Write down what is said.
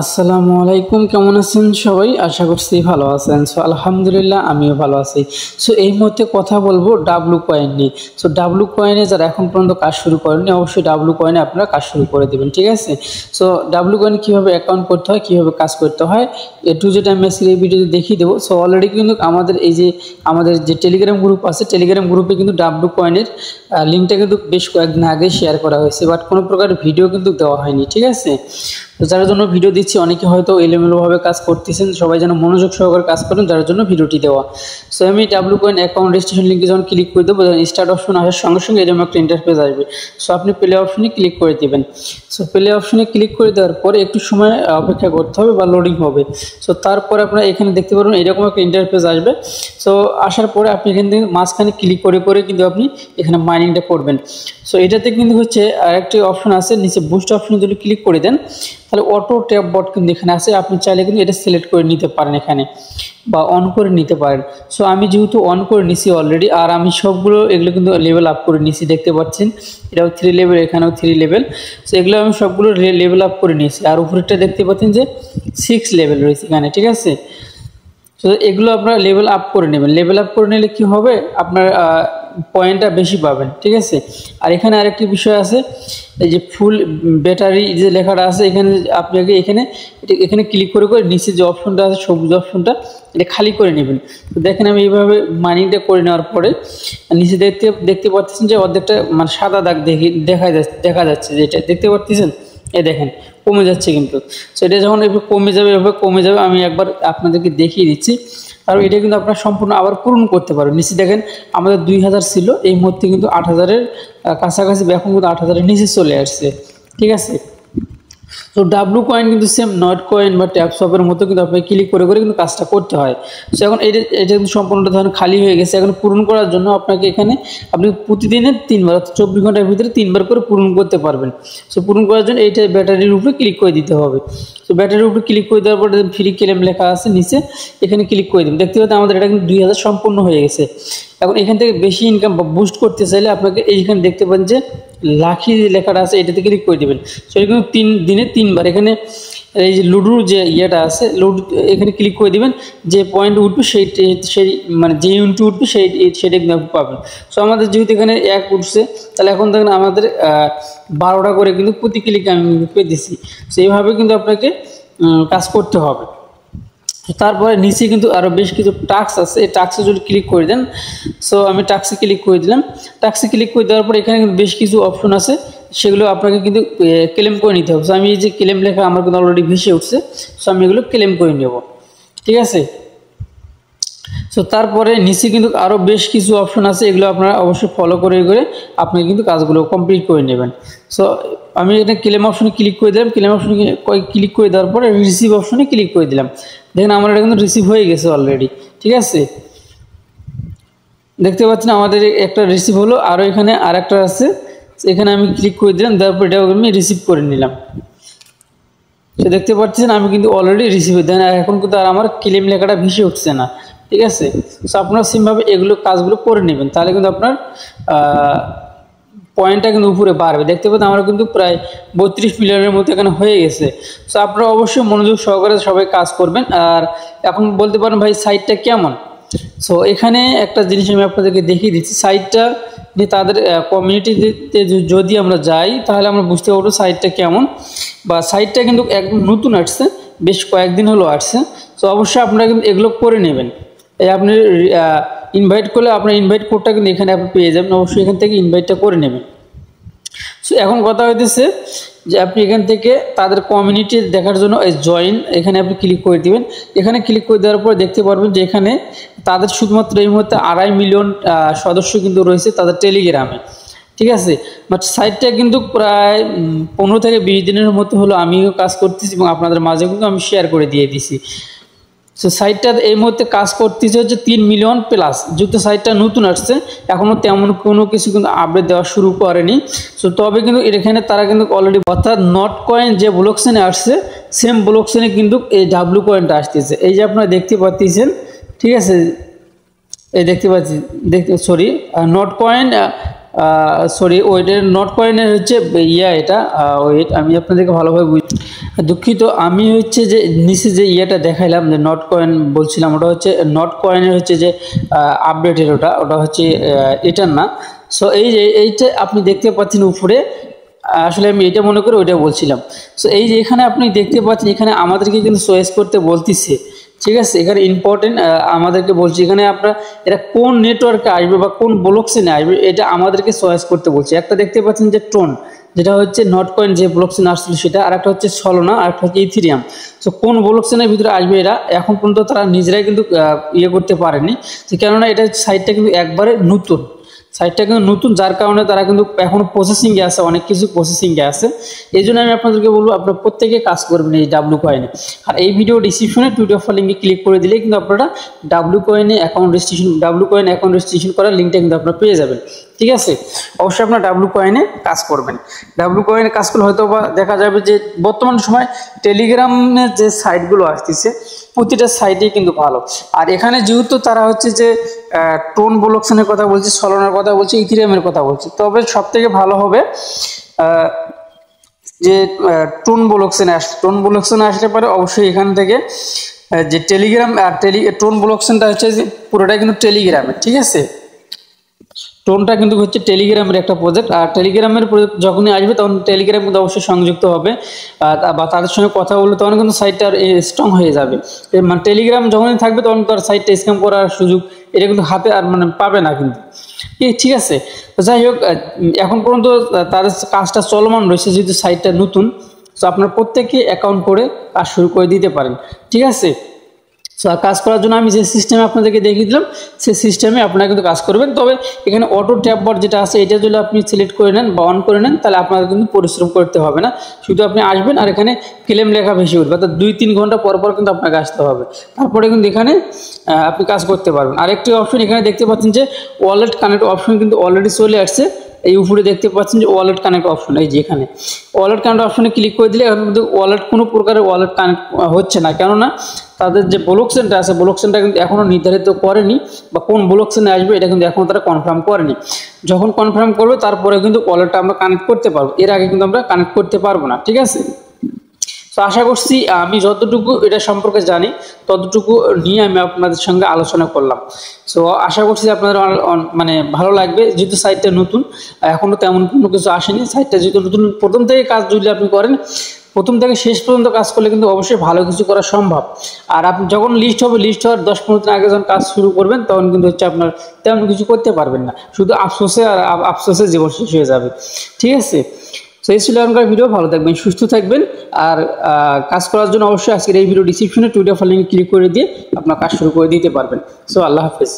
আসসালামু আলাইকুম, কেমন আছেন সবাই? আশা করছি ভালো আছেন। সো আলহামদুলিল্লাহ আমিও ভালো আছি। সো এই মুহূর্তে কথা বলবো ডাব্লু কয়েন নিয়ে। সো ডাব্লু কয়েনে যারা এখন পর্যন্ত কাজ শুরু করেননি, অবশ্যই ডাব্লু কয়েনে আপনারা কাজ শুরু করে দেবেন, ঠিক আছে? সো ডাব্লু কয়েনে কীভাবে অ্যাকাউন্ট করতে হয়, কীভাবে কাজ করতে হয়, টু যেটা আমি আজকে এই ভিডিওতে দেখিয়ে দেবো। সো অলরেডি কিন্তু আমাদের যে টেলিগ্রাম গ্রুপ আছে, টেলিগ্রাম গ্রুপে কিন্তু ডাব্লু কয়েনের লিঙ্কটা কিন্তু বেশ কয়েকদিন আগে শেয়ার করা হয়েছে, বাট কোনো প্রকার ভিডিও কিন্তু দেওয়া হয়নি, ঠিক আছে? তো যার জন্য ভিডিও দিচ্ছি, অনেকে হয়তো এলোমেলোভাবে কাজ করতেছেন, সবাই যেন মনোযোগ সহকারে কাজ করেন, যার জন্য ভিডিওটি দেওয়া। সো আমি ডাব্লু কয়েন অ্যাকাউন্ট রেজিস্ট্রেশন লিঙ্কে যখন ক্লিক করে দেবো, স্টার্ট অপশন আসার সঙ্গে সঙ্গে এরকম একটা ইন্টারফেস আসবে। সো আপনি প্লে অপশনে ক্লিক করে দেবেন। সো প্লে অপশনে ক্লিক করে দেওয়ার পরে একটু সময় অপেক্ষা করতে হবে বা লোডিং হবে। সো তারপরে আপনারা এখানে দেখতে পারবেন এরকম একটা ইন্টারফেস আসবে। সো আসার পরে আপনি এখান থেকে মাঝখানে ক্লিক করে করে কিন্তু আপনি এখানে মাইনিংটা করবেন। সো এটাতে কিন্তু হচ্ছে আরেকটি অপশন আছে, নিচে বুস্ট অপশনে যদি ক্লিক করে দেন তাহলে অটো ট্যাপ বট কিন্তু এখানে আছে, আপনি চাইলে কিন্তু এটা সিলেক্ট করে নিতে পারেন এখানে বা অন করে নিতে পারেন। সো আমি যেহেতু অন করে নিছি অলরেডি, আর আমি সবগুলো এগুলো কিন্তু লেভেল আপ করে নিছি, দেখতে পাচ্ছেন এটাও 3 লেভেল, এখানেও 3 লেভেল। সো এগুলো আমি সবগুলো লেভেল আপ করে নিয়েছি, আর উপরেরটা দেখতে পাচ্ছেন যে 6 লেভেল রয়েছে এখানে, ঠিক আছে? তো এগুলো আপনারা লেভেল আপ করে নেবেন। লেভেল আপ করে নিলে কি হবে, আপনার পয়েন্টটা বেশি পাবেন, ঠিক আছে? আর এখানে আরেকটি বিষয় আছে, এই যে ফুল ব্যাটারি যে লেখাটা আছে এখানে, আপনি আগে এখানে ক্লিক করে করে নিচে যে অপশনটা আছে সবুজ অপশনটা, এটা খালি করে নেবেন। তো দেখেন আমি এইভাবে মাইনিংটা করে নেওয়ার পরে নিচে দেখতে পাচ্ছেন যে অর্ধেকটা মানে সাদা দাগ দেখা যাচ্ছে, যেটা দেখতে পাচ্ছেন এই দেখেন কমে যাচ্ছে কিন্তু। সো এটা যখন এভাবে কমে যাবে আমি একবার আপনাদেরকে দেখিয়ে দিচ্ছি। আর এটা কিন্তু আপনারা সম্পূর্ণ আবার পূরণ করতে পারবেন। নিচে দেখেন আমাদের 2000 ছিল, এই মুহূর্তে কিন্তু 8000-এর কাছাকাছি, এখন কিন্তু 8000-এর নিচে চলে আসছে, ঠিক আছে? তো ডাব্লু কয়েন কিন্তু সেম নট কয়েন বা ট্যাপসপের মতো কিন্তু আপনাকে ক্লিক করে করে কিন্তু কাজটা করতে হয়। সো এখন এটা কিন্তু সম্পূর্ণটা ধরেন খালি হয়ে গেছে, এখন পূরণ করার জন্য আপনাকে এখানে আপনি প্রতিদিনে 3 বার, 24 ঘন্টার ভিতরে 3 বার করে পূরণ করতে পারবেন। সো পূরণ করার জন্য এইটা ব্যাটারির উপরে ক্লিক করে দিতে হবে। তো ব্যাটারির উপরে ক্লিক করে দেওয়ার পরে ফ্রি ক্লেম লেখা আছে নিচে, এখানে ক্লিক করে দেবেন। দেখতে পাচ্ছেন আমাদের এটা কিন্তু 2000 সম্পূর্ণ হয়ে গেছে। এখন এখান থেকে বেশি ইনকাম বা বুস্ট করতে চাইলে আপনাকে এইখানে দেখতে পান যে লাখি লেখাটা আছে, এটাতে ক্লিক করে দেবেন। সো এটা কিন্তু 3 দিনে 3 বার এখানে এই যে লুডুর যে ইয়েটা আছে, লুডু এখানে ক্লিক করে দেবেন, যে পয়েন্ট উঠবে সেই মানে যে ইউনিট উঠবে সেটা কিন্তু আপনি পাবেন। সো আমাদের যেহেতু এখানে 1 উঠছে, তাহলে এখন দেখেন আমাদের 12টা করে কিন্তু প্রতি ক্লিকে আমি পেতেছি। সো এইভাবে কিন্তু আপনাকে কাজ করতে হবে। তারপরে নিচে কিন্তু আরও বেশ কিছু টাস্ক আছে, এই টাস্কে যদি ক্লিক করে দেন, সো আমি টাস্কে ক্লিক করে দিলাম। টাস্কে ক্লিক করে দেওয়ার পর এখানে কিন্তু বেশ কিছু অপশন আছে, সেগুলো আপনাকে কিন্তু ক্লেম করে নিতে হবে। সো আমি এই যে ক্লেম লেখা আমার কিন্তু অলরেডি ভেসে উঠছে, সো আমি এগুলো ক্লেম করে নেব, ঠিক আছে? সো তারপরে নিচে কিন্তু আরও বেশ কিছু অপশন আছে, এগুলো আপনারা অবশ্যই ফলো করে আপনি কিন্তু কাজগুলো কমপ্লিট করে নেবেন। সো আমি এটা ক্লেম অপশনে ক্লিক করে দিলাম। ক্লেম অপশনে ক্লিক করে দেওয়ার পরে রিসিভ অপশনে ক্লিক করে দিলাম। দেখেন আমার এটা কিন্তু রিসিভ হয়ে গেছে অলরেডি, ঠিক আছে? দেখতে পাচ্ছেন আমাদের একটা রিসিভ হলো, আরও এখানে আরেকটা আছে, এখানে আমি ক্লিক করে দিলাম, তারপর এটাও আমি রিসিভ করে নিলাম। সে দেখতে পাচ্ছেন আমি কিন্তু অলরেডি রিসিভ দেন, এখন কিন্তু আর আমার ক্লেম লেখাটা ভেসে উঠছে না, ঠিক আছে? সো আপনারা সেমভাবে এগুলো কাজগুলো করে নেবেন, তাহলে কিন্তু আপনার পয়েন্টটা কিন্তু উপরে বাড়বে। দেখতে পাচ্ছেন আমরা কিন্তু প্রায় 32 মিলিয়নের মতো এখানে হয়ে গেছে। সো আপনারা অবশ্যই মনোযোগ সহকারে সবাই কাজ করবেন। আর এখন বলতে পারেন ভাই সাইটটা কেমন? সো এখানে একটা জিনিস আমি আপনাদেরকে দেখিয়ে দিচ্ছি, সাইটটা যে তাদের কমিউনিটিতে যদি আমরা যাই তাহলে আমরা বুঝতে পারবো সাইটটা কেমন। বা সাইটটা কিন্তু একদম নতুন আসছে, বেশ কয়েকদিন হলো আসছে। সো অবশ্যই আপনারা কিন্তু এগুলো করে নেবেন। এই আপনি ইনভাইট করলে আপনার ইনভাইট কোডটা কিন্তু এখানে আপনি পেয়ে যাবেন, অবশ্যই এখান থেকে ইনভাইটটা করে নেবেন। সো এখন কথা হইতেছে যে আপনি এখান থেকে তাদের কমিউনিটি দেখার জন্য এই জয়েন এখানে আপনি ক্লিক করে দিবেন। এখানে ক্লিক করে দেওয়ার পর দেখতে পারবেন যে এখানে তাদের শুধুমাত্র এই মুহূর্তে 2.5 মিলিয়ন সদস্য কিন্তু রয়েছে তাদের টেলিগ্রামে, ঠিক আছে? বাট সাইটটা কিন্তু প্রায় 15 থেকে 20 দিনের মতো হলো আমিও কাজ করতেছি এবং আপনাদের মাঝে কিন্তু আমি শেয়ার করে দিয়ে দিছি। সো সাইটটা এই মুহূর্তে কাজ করতেছে হচ্ছে 3 মিলিয়ন প্লাস, যেহেতু সাইটটা নতুন আসছে এখনও তেমন কোনো কিছু কিন্তু আপডেট দেওয়া শুরু করেনি। সো তবে কিন্তু এখানে তারা কিন্তু অলরেডি, অর্থাৎ নট কয়েন যে ব্লকচেনে আসছে সেম ব্লকচেনে কিন্তু এই ডাব্লু কয়েনটা আসতেছে, এই যে আপনারা দেখতে পাচ্ছেন, ঠিক আছে? এই দেখতে পাচ্ছি নট কয়েন, ওইটার নট কয়েনের হচ্ছে এটা ওয়েট আমি আপনাদেরকে ভালোভাবে দুঃখিত, আমি হচ্ছে যে নিচে যে ইয়েটা দেখাইলাম যে নট কয়েন বলছিলাম, ওটা হচ্ছে নট কয়েনের হচ্ছে যে আপডেটের, ওটা হচ্ছে এটার না। সো এই যে এইটা আপনি দেখতে পাচ্ছেন উপরে, আসলে আমি এটা মনে করে ওইটা বলছিলাম। সো এই যে এখানে আপনি দেখতে পাচ্ছেন, এখানে আমাদেরকে কিন্তু চয়েস করতে বলতেছে, ঠিক আছে। এখানে ইম্পর্টেন্ট আমাদেরকে বলছে এখানে আপনারা এটা কোন নেটওয়ার্কে আসবে বা কোন ব্লক চেনে আসবে, এটা আমাদেরকে চয়েস করতে বলছে। একটা দেখতে পাচ্ছেন যে টোন, যেটা হচ্ছে নট কয়েন যে ব্লক চেন আসছিল সেটা, আর একটা হচ্ছে সলোনা, আর একটা হচ্ছে ইথিরিয়াম। সো কোন ব্লক চেনের ভিতরে আসবে এরা এখন পর্যন্ত তারা নিজেরাই কিন্তু ইয়ে করতে পারেনি, কেননা এটা সাইটটা কিন্তু একবারে নতুন, সাইটটা কিন্তু নতুন, যার কারণে তারা কিন্তু এখনো প্রসেসিংয়ে আছে, অনেক কিছু প্রসেসিংয়ে আছে। এই জন্য আমি আপনাদেরকে বলবো আপনারা প্রত্যেকে কাজ করবেন এই ডাব্লু কয়েনে। আর এই ভিডিও ডিসক্রিপশনে টুইটার লিঙ্কে ক্লিক করে দিলে কিন্তু আপনারা ডাব্লু কয়েনে অ্যাকাউন্ট রেজিস্ট্রেশন করার লিঙ্কটা কিন্তু আপনারা পেয়ে যাবেন, ঠিক আছে। অবশ্যই আপনার ডাব্লু কয়েনে কাজ করবেন। ডাব্লু কয়েনে কাজ করলে হয়তো বা দেখা যাবে যে বর্তমান সময় টেলিগ্রামের যে সাইটগুলো আসতেছে প্রতিটা সাইটেই কিন্তু ভালো। আর এখানে যেহেতু তারা হচ্ছে যে টোন ব্লকচেনের কথা বলছে, সলোনার কথা বলছে, ইথিরিয়ামের কথা বলছে, তবে সব থেকে ভালো হবে যে টোন ব্লকচেনে আসতে পারে। অবশ্যই এখান থেকে যে টেলিগ্রাম আর টোন ব্লকচেনটা হচ্ছে যে পুরোটাই কিন্তু টেলিগ্রামের, ঠিক আছে। টোনটা কিন্তু হচ্ছে টেলিগ্রামের একটা প্রজেক্ট, আর টেলিগ্রামের প্রজেক্ট যখনই আসবে তখন টেলিগ্রাম কিন্তু অবশ্যই সংযুক্ত হবে, বা তাদের সঙ্গে কথা বললে তখন কিন্তু সাইটটা স্ট্রং হয়ে যাবে। মানে টেলিগ্রাম যখনই থাকবে তখন তার সাইটটা স্ক্যাম করার সুযোগ এটা কিন্তু হাতে আর মানে পাবে না কিন্তু, ঠিক আছে। তো যাই হোক, এখন পর্যন্ত তাদের কাজটা চলমান রয়েছে, যেহেতু সাইটটা নতুন। তো আপনার প্রত্যেকে অ্যাকাউন্ট করে কাজ শুরু করে দিতে পারেন, ঠিক আছে। সো কাজ করার জন্য আমি যে সিস্টেমে আপনাদেরকে দেখিয়ে দিলাম সেই সিস্টেমে আপনারা কিন্তু কাজ করবেন। তবে এখানে অটো ট্যাপ বার যেটা আছে এটা যদি আপনি সিলেক্ট করে নেন বা অন করে নেন, তাহলে আপনাদের কিন্তু পরিশ্রম করতে হবে না, শুধু আপনি আসবেন আর এখানে ক্লেম লেখা ভেসে উঠবে, অর্থাৎ 2-3 ঘন্টা পর পর কিন্তু আপনাকে আসতে হবে, তারপরে কিন্তু এখানে আপনি কাজ করতে পারবেন। আরেকটি অপশন এখানে দেখতে পাচ্ছেন যে ওয়ালেট কানেক্ট অপশন কিন্তু অলরেডি চলে আসছে। এই উপরে দেখতে পাচ্ছেন যে ওয়ালেট কানেক্ট অপশন, এই যে এখানে ওয়ালেট কানেক্ট অপশনে ক্লিক করে দিলে এখন কিন্তু ওয়ালেট কোনো প্রকারের ওয়ালেট কানেক্ট হচ্ছে না, কেননা তাদের যে ব্লকচেনটা আছে ব্লকচেনটা কিন্তু এখনও নির্ধারিত করেনি, বা কোন ব্লকচেনে আসবে এটা কিন্তু এখনও তারা কনফার্ম করেনি। যখন কনফার্ম করবে তারপরে কিন্তু ওয়ালেটটা আমরা কানেক্ট করতে পারবো, এর আগে কিন্তু আমরা কানেক্ট করতে পারবো না, ঠিক আছে। তো আশা করছি আমি যতটুকু এটা সম্পর্কে জানি ততটুকু নিয়ে আমি আপনাদের সঙ্গে আলোচনা করলাম। সো আশা করছি আপনাদের মানে ভালো লাগবে, যেহেতু সাইটটা নতুন, এখনও তেমন কোনো কিছু আসেনি। সাইটটা যেহেতু নতুন, প্রথম থেকে কাজ যদি আপনি করেন, প্রথম থেকে শেষ পর্যন্ত কাজ করলে কিন্তু অবশ্যই ভালো কিছু করা সম্ভব। আর আপনি যখন লিস্ট হওয়ার 10-15 দিন আগে যখন কাজ শুরু করবেন তখন কিন্তু হচ্ছে আপনার তেমন কিছু করতে পারবেন না, শুধু আফসোসে জীবন শেষ হয়ে যাবে, ঠিক আছে। তো এই ছিল এখনকার ভিডিও। ভালো থাকবেন, সুস্থ থাকবেন, আর কাজ করার জন্য অবশ্যই আজকের এই ভিডিও ডিসক্রিপশনে টুইটার লিঙ্ক ক্লিক করে দিয়ে আপনার কাজ শুরু করে দিতে পারবেন। সো আল্লাহ হাফেজ।